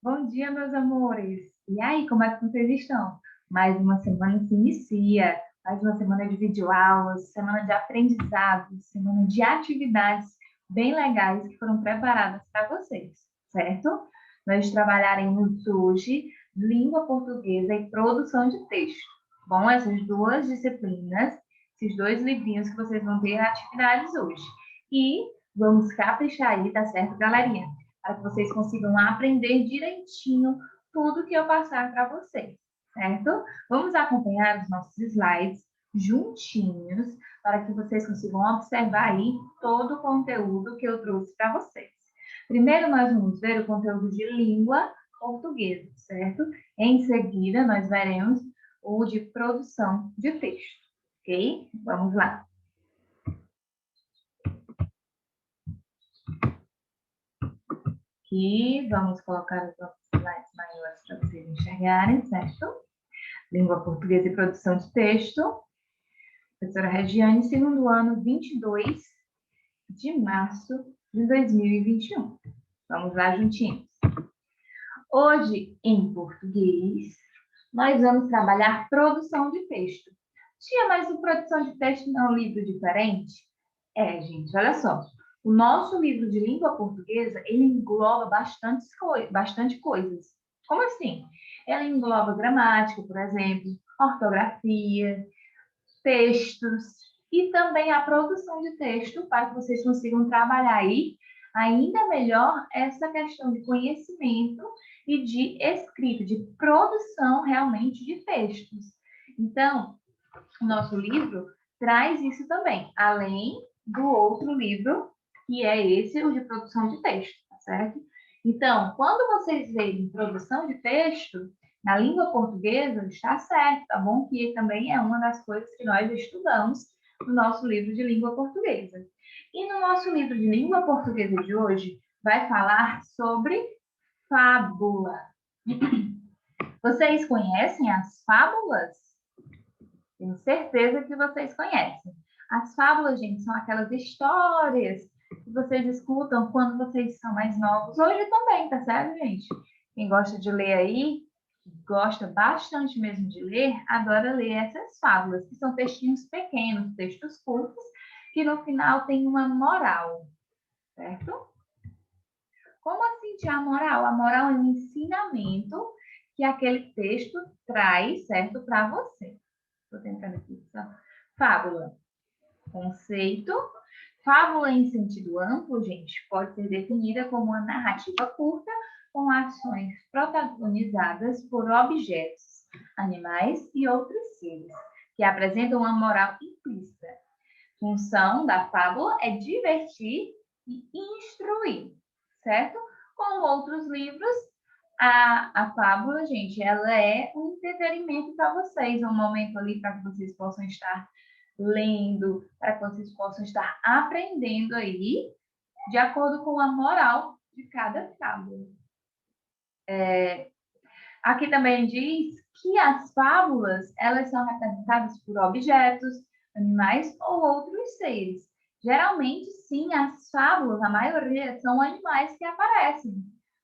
Bom dia, meus amores! E aí, como é que vocês estão? Mais uma semana se inicia, mais uma semana de videoaulas, semana de aprendizado, semana de atividades bem legais que foram preparadas para vocês, certo? Nós trabalharemos hoje língua portuguesa e produção de texto. Bom, essas duas disciplinas, esses dois livrinhos que vocês vão ter atividades hoje. E vamos caprichar aí, tá certo, galerinha? Para que vocês consigam aprender direitinho tudo que eu passar para vocês, certo? Vamos acompanhar os nossos slides juntinhos para que vocês consigam observar aí todo o conteúdo que eu trouxe para vocês. Primeiro, nós vamos ver o conteúdo de língua portuguesa, certo? Em seguida, nós veremos o de produção de texto, ok? Vamos lá. Aqui, vamos colocar os nossos slides maiores para vocês enxergarem, certo? Língua portuguesa e produção de texto. Professora Regiane, segundo ano, 22 de março de 2021. Vamos lá juntinhos. Hoje, em português, nós vamos trabalhar produção de texto. Tia, mas o produção de texto não é um livro diferente? É, gente, olha só. O nosso livro de língua portuguesa, ele engloba bastante coisas. Como assim? Ela engloba gramática, por exemplo, ortografia, textos e também a produção de texto para que vocês consigam trabalhar aí ainda melhor essa questão de conhecimento e de escrita, de produção realmente de textos. Então, o nosso livro traz isso também, além do outro livro, que é esse, o de produção de texto, tá certo? Então, quando vocês veem produção de texto, na língua portuguesa, está certo, tá bom? Que também é uma das coisas que nós estudamos no nosso livro de língua portuguesa. E no nosso livro de língua portuguesa de hoje, vai falar sobre fábula. Vocês conhecem as fábulas? Tenho certeza que vocês conhecem. As fábulas, gente, são aquelas histórias que vocês escutam quando vocês são mais novos. Hoje também, tá certo, gente? Quem gosta de ler aí, gosta bastante mesmo de ler, adora ler essas fábulas, que são textinhos pequenos, textos curtos, que no final tem uma moral, certo? Como assim tinha a moral? A moral é um ensinamento que aquele texto traz, certo, para você. Estou tentando aqui. Fábula. Conceito. Fábula em sentido amplo, gente, pode ser definida como uma narrativa curta com ações protagonizadas por objetos, animais e outros seres, que apresentam uma moral implícita. Função da fábula é divertir e instruir, certo? Como outros livros, a fábula, gente, ela é um entretenimento para vocês, um momento ali para que vocês possam estar lendo, para que vocês possam estar aprendendo aí, de acordo com a moral de cada fábula. Aqui também diz que as fábulas, elas são representadas por objetos, animais ou outros seres. Geralmente, sim, as fábulas, a maioria, são animais que aparecem.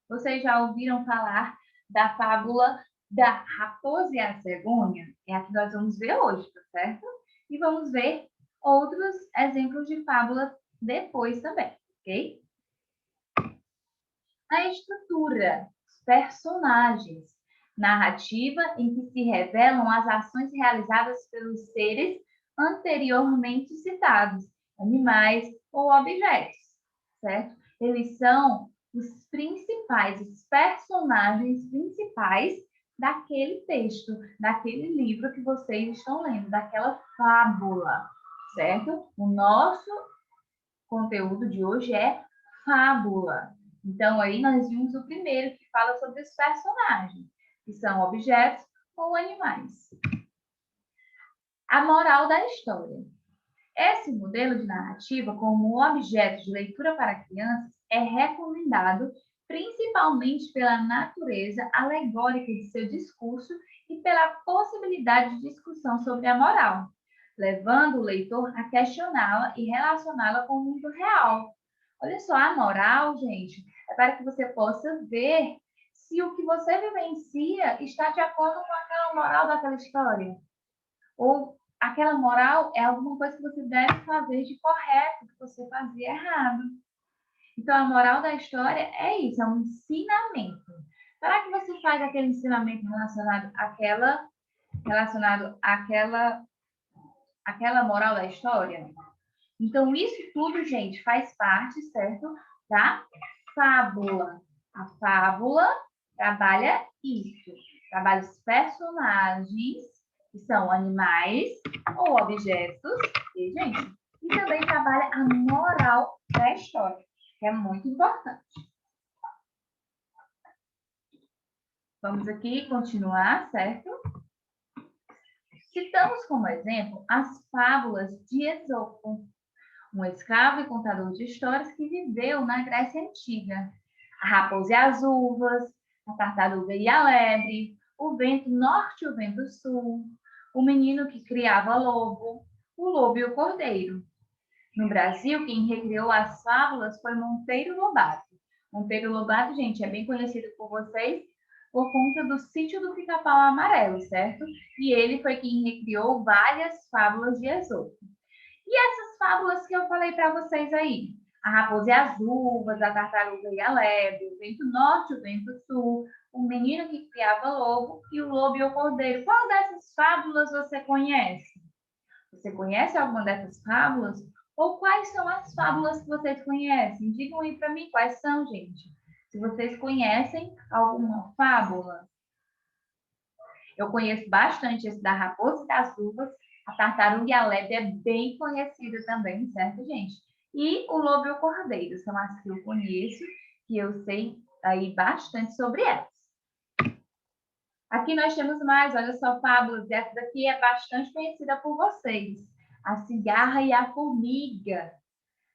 Vocês já ouviram falar da fábula da raposa e a cegonha? É a que nós vamos ver hoje, tá certo? E vamos ver outros exemplos de fábulas depois também, ok? A estrutura, os personagens, narrativa em que se revelam as ações realizadas pelos seres anteriormente citados, animais ou objetos, certo? Eles são os principais, os personagens principais daquele texto, daquele livro que vocês estão lendo, daquela fábula, certo? O nosso conteúdo de hoje é fábula. Então, aí nós vimos o primeiro que fala sobre os personagens, que são objetos ou animais. A moral da história. Esse modelo de narrativa, como objeto de leitura para crianças, é recomendado principalmente pela natureza alegórica de seu discurso e pela possibilidade de discussão sobre a moral, levando o leitor a questioná-la e relacioná-la com o mundo real. Olha só, a moral, gente, é para que você possa ver se o que você vivencia está de acordo com aquela moral daquela história. Ou aquela moral é alguma coisa que você deve fazer de correto, que você fazia errado. Então, a moral da história é isso, é um ensinamento. Será que você faz aquele ensinamento relacionado àquela moral da história? Então, isso tudo, gente, faz parte, certo, da fábula. A fábula trabalha isso. Trabalha os personagens, que são animais ou objetos, e, gente, e também trabalha a moral da história, que é muito importante. Vamos aqui continuar, certo? Citamos como exemplo as fábulas de Esopo, um escravo e contador de histórias que viveu na Grécia Antiga. A raposa e as uvas, a tartaruga e a lebre, o vento norte e o vento sul, o menino que criava lobo, o lobo e o cordeiro. No Brasil, quem recriou as fábulas foi Monteiro Lobato. Monteiro Lobato, gente, é bem conhecido por vocês por conta do Sítio do Pica-Pau Amarelo, certo? E ele foi quem recriou várias fábulas de Esopo. E essas fábulas que eu falei para vocês aí? A raposa e as uvas, a tartaruga e a lebre, o vento norte e o vento sul, o menino que criava lobo e o lobo e o cordeiro. Qual dessas fábulas você conhece? Você conhece alguma dessas fábulas? Ou quais são as fábulas que vocês conhecem? Digam aí para mim quais são, gente. Se vocês conhecem alguma fábula. Eu conheço bastante esse da raposa e das uvas. A tartaruga e a lebre é bem conhecida também, certo, gente? E o lobo e o cordeiro são as que eu conheço, que eu sei aí bastante sobre elas. Aqui nós temos mais, olha só, fábulas. Essa daqui é bastante conhecida por vocês. A cigarra e a formiga,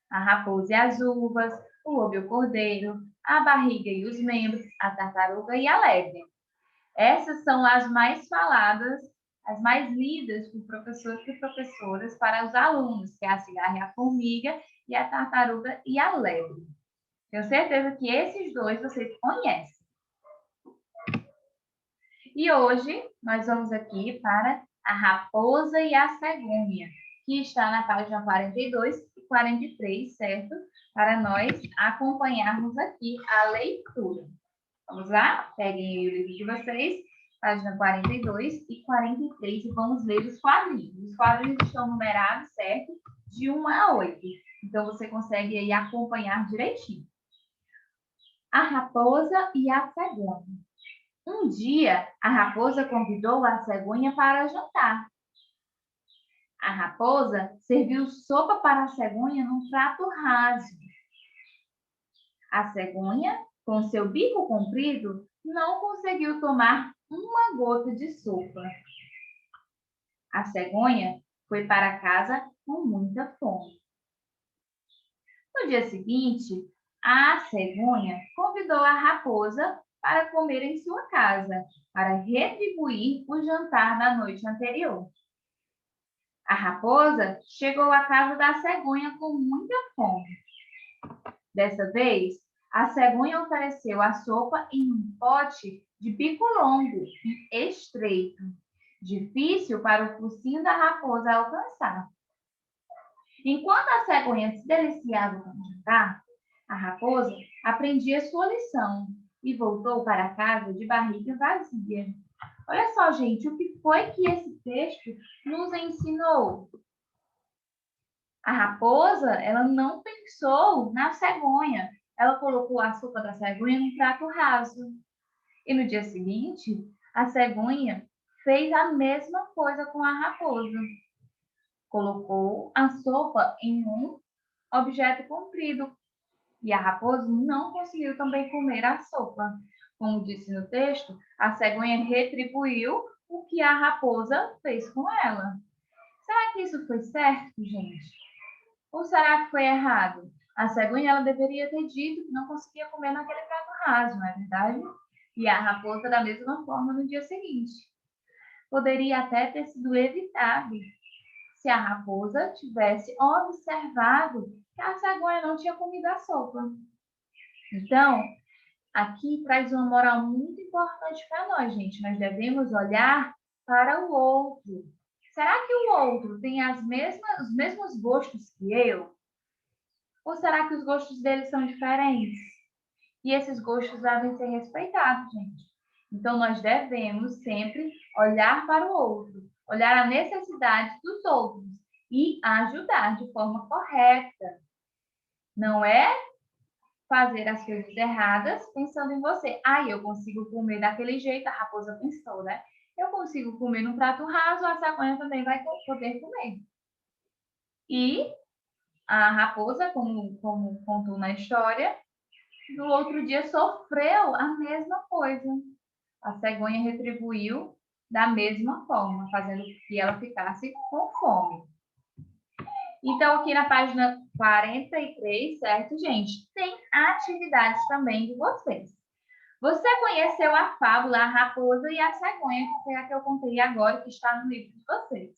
a raposa e as uvas, o lobo e o cordeiro, a barriga e os membros, a tartaruga e a lebre. Essas são as mais faladas, as mais lidas por professores e professoras para os alunos, que é a cigarra e a formiga e a tartaruga e a lebre. Tenho certeza que esses dois vocês conhecem. E hoje nós vamos aqui para a raposa e a cegonha, que está na página 42 e 43, certo? Para nós acompanharmos aqui a leitura. Vamos lá? Peguem o livro de vocês, página 42 e 43, e vamos ler os quadrinhos. Os quadrinhos estão numerados, certo? De 1 a 8. Então, você consegue aí acompanhar direitinho. A raposa e a cegonha. Um dia, a raposa convidou a cegonha para jantar. A raposa serviu sopa para a cegonha num prato raso. A cegonha, com seu bico comprido, não conseguiu tomar uma gota de sopa. A cegonha foi para casa com muita fome. No dia seguinte, a cegonha convidou a raposa para comer em sua casa, para retribuir o jantar da noite anterior. A raposa chegou à casa da cegonha com muita fome. Dessa vez, a cegonha ofereceu a sopa em um pote de bico longo e estreito, difícil para o focinho da raposa alcançar. Enquanto a cegonha se deliciava com o jantar, a raposa aprendia sua lição e voltou para casa de barriga vazia. Olha só, gente, o que foi que esse texto nos ensinou? A raposa, ela não pensou na cegonha. Ela colocou a sopa da cegonha num prato raso. E no dia seguinte, a cegonha fez a mesma coisa com a raposa. Colocou a sopa em um objeto comprido. E a raposa não conseguiu também comer a sopa. Como disse no texto, a cegonha retribuiu o que a raposa fez com ela. Será que isso foi certo, gente? Ou será que foi errado? A cegonha ela deveria ter dito que não conseguia comer naquele prato raso, não é verdade? E a raposa da mesma forma no dia seguinte. Poderia até ter sido evitado se a raposa tivesse observado que a cegonha não tinha comido a sopa. Então, aqui traz uma moral muito importante para nós, gente. Nós devemos olhar para o outro. Será que o outro tem os mesmos gostos que eu? Ou será que os gostos dele são diferentes? E esses gostos devem ser respeitados, gente. Então, nós devemos sempre olhar para o outro, olhar a necessidade dos outros e ajudar de forma correta. Não é fazer as coisas erradas pensando em você. Eu consigo comer daquele jeito, a raposa pensou, né? Eu consigo comer num prato raso, a cegonha também vai poder comer. E a raposa, como contou na história, no outro dia sofreu a mesma coisa. A cegonha retribuiu da mesma forma, fazendo que ela ficasse com fome. Então, aqui na página 43, certo, gente? Tem atividades também de vocês. Você conheceu a fábula A Raposa e a Cegonha, que foi a que eu contei agora, que está no livro de vocês.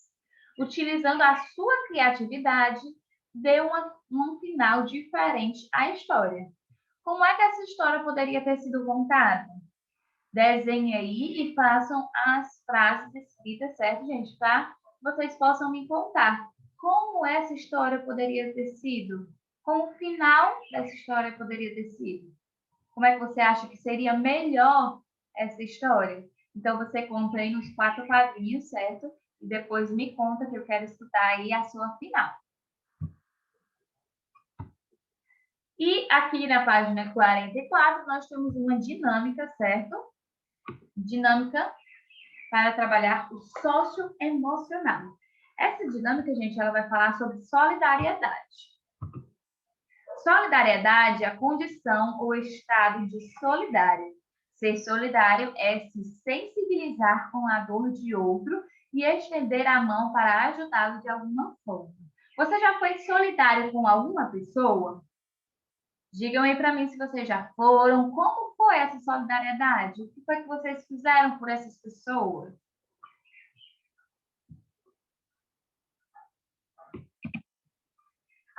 Utilizando a sua criatividade, dê um final diferente à história. Como é que essa história poderia ter sido contada? Desenhe aí e façam as frases escritas, certo, gente? Para vocês possam me contar como essa história poderia ter sido, como o final dessa história poderia ter sido. Como é que você acha que seria melhor essa história? Então, você conta aí nos 4 quadrinhos, certo? E depois me conta que eu quero escutar aí a sua final. E aqui na página 44, nós temos uma dinâmica, certo? Dinâmica para trabalhar o socioemocional. Essa dinâmica, gente, ela vai falar sobre solidariedade. Solidariedade é a condição ou estado de solidário. Ser solidário é se sensibilizar com a dor de outro e estender a mão para ajudá-lo de alguma forma. Você já foi solidário com alguma pessoa? Digam aí para mim se vocês já foram. Como foi essa solidariedade? O que foi que vocês fizeram por essas pessoas?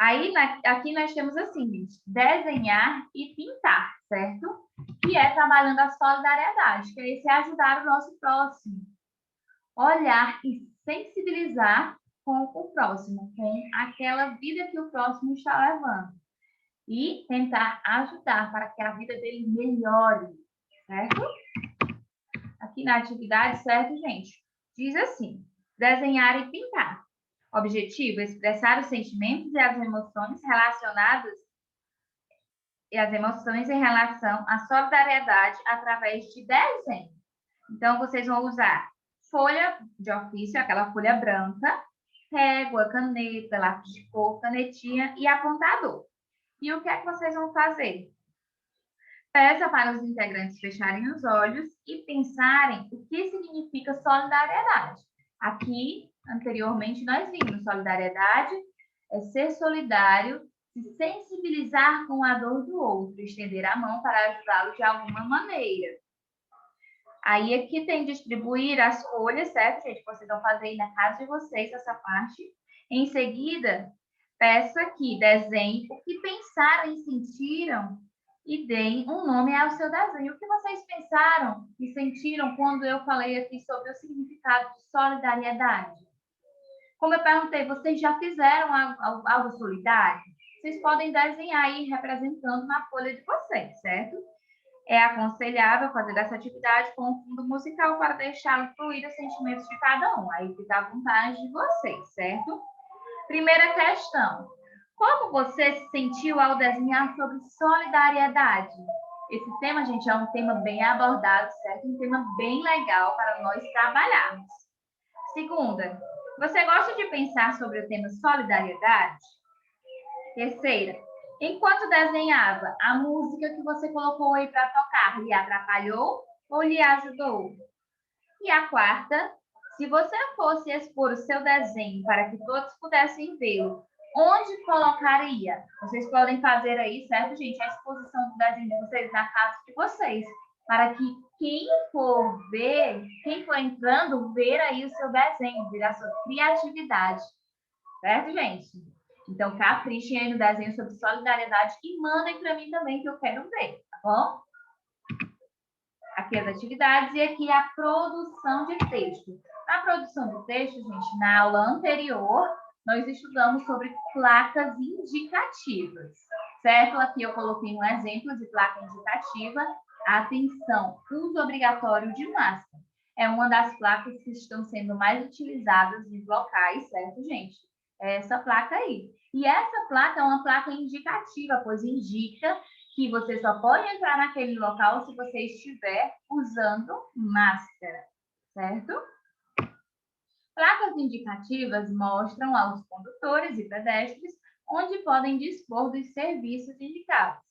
Aí, aqui nós temos assim, gente, desenhar e pintar, certo? Que é trabalhando a solidariedade, que é esse ajudar o nosso próximo. Olhar e sensibilizar com o próximo, com aquela vida que o próximo está levando. E tentar ajudar para que a vida dele melhore, certo? Aqui na atividade, certo, gente? Diz assim, desenhar e pintar. Objetivo, expressar os sentimentos e as emoções relacionadas e as emoções em relação à solidariedade através de desenho. Então, vocês vão usar folha de ofício, aquela folha branca, régua, caneta, lápis de cor, canetinha e apontador. E o que é que vocês vão fazer? Peça para os integrantes fecharem os olhos e pensarem o que significa solidariedade. Aqui, anteriormente, nós vimos solidariedade é ser solidário, se sensibilizar com a dor do outro, estender a mão para ajudá-lo de alguma maneira. Aí aqui tem distribuir as folhas, certo, gente? Vocês vão fazer aí na casa de vocês essa parte. Em seguida, peça aqui, desenhe o que pensaram e sentiram e deem um nome ao seu desenho. O que vocês pensaram e sentiram quando eu falei aqui sobre o significado de solidariedade? Como eu perguntei, vocês já fizeram algo solidário? Vocês podem desenhar aí representando na folha de vocês, certo? É aconselhável fazer essa atividade com um fundo musical para deixar fluir os sentimentos de cada um. Aí fica à vontade de vocês, certo? Primeira questão. Como você se sentiu ao desenhar sobre solidariedade? Esse tema, gente, é um tema bem abordado, certo? Um tema bem legal para nós trabalharmos. Segunda, você gosta de pensar sobre o tema solidariedade? Terceira, enquanto desenhava, a música que você colocou aí para tocar lhe atrapalhou ou lhe ajudou? E a quarta, se você fosse expor o seu desenho para que todos pudessem vê-lo, onde colocaria? Vocês podem fazer aí, certo, gente? A exposição do desenho de vocês na casa de vocês, para que quem for ver, quem for entrando, ver aí o seu desenho, ver a sua criatividade. Certo, gente? Então, caprichem aí no desenho sobre solidariedade e mandem para mim também, que eu quero ver, tá bom? aqui as atividades e aqui a produção de texto. Na produção de texto, gente, na aula anterior, nós estudamos sobre placas indicativas, certo? Aqui eu coloquei um exemplo de placa indicativa. Atenção, uso obrigatório de máscara. É uma das placas que estão sendo mais utilizadas nos locais, certo, gente? É essa placa aí. E essa placa é uma placa indicativa, pois indica que você só pode entrar naquele local se você estiver usando máscara, certo? Placas indicativas mostram aos condutores e pedestres onde podem dispor dos serviços indicados.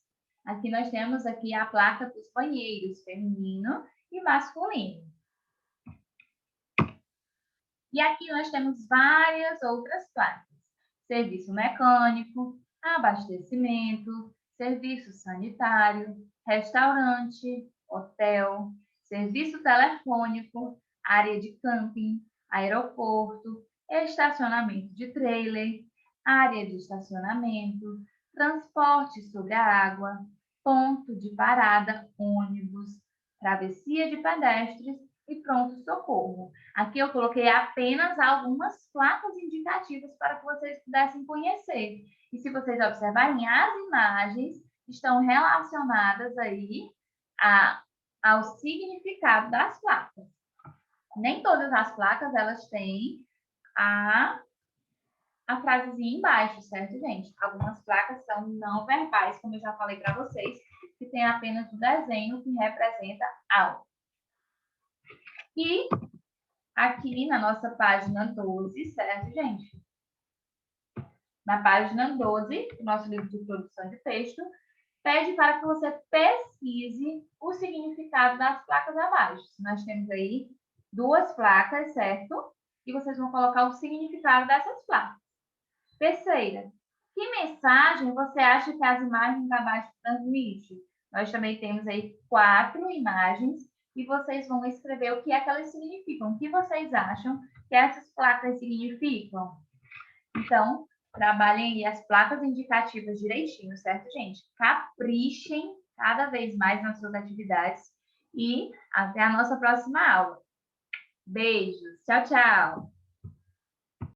Aqui nós temos aqui a placa dos banheiros, feminino e masculino. E aqui nós temos várias outras placas. Serviço mecânico, abastecimento, serviço sanitário, restaurante, hotel, serviço telefônico, área de camping, aeroporto, estacionamento de trailer, área de estacionamento, transporte sobre a água, ponto de parada, ônibus, travessia de pedestres e pronto-socorro. Aqui eu coloquei apenas algumas placas indicativas para que vocês pudessem conhecer. E se vocês observarem, as imagens estão relacionadas aí ao significado das placas. Nem todas as placas, elas têm a frasezinha embaixo, certo, gente? Algumas placas são não verbais, como eu já falei para vocês, que tem apenas o desenho que representa algo. E aqui na nossa página 12, certo, gente? Na página 12, do nosso livro de produção de texto, pede para que você pesquise o significado das placas abaixo. Nós temos aí 2 placas, certo? E vocês vão colocar o significado dessas placas. Terceira, que mensagem você acha que as imagens abaixo transmitem? Nós também temos aí 4 imagens e vocês vão escrever o que é que elas significam. O que vocês acham que essas placas significam? Então, trabalhem aí as placas indicativas direitinho, certo, gente? Caprichem cada vez mais nas suas atividades e até a nossa próxima aula. Beijos. Tchau, tchau.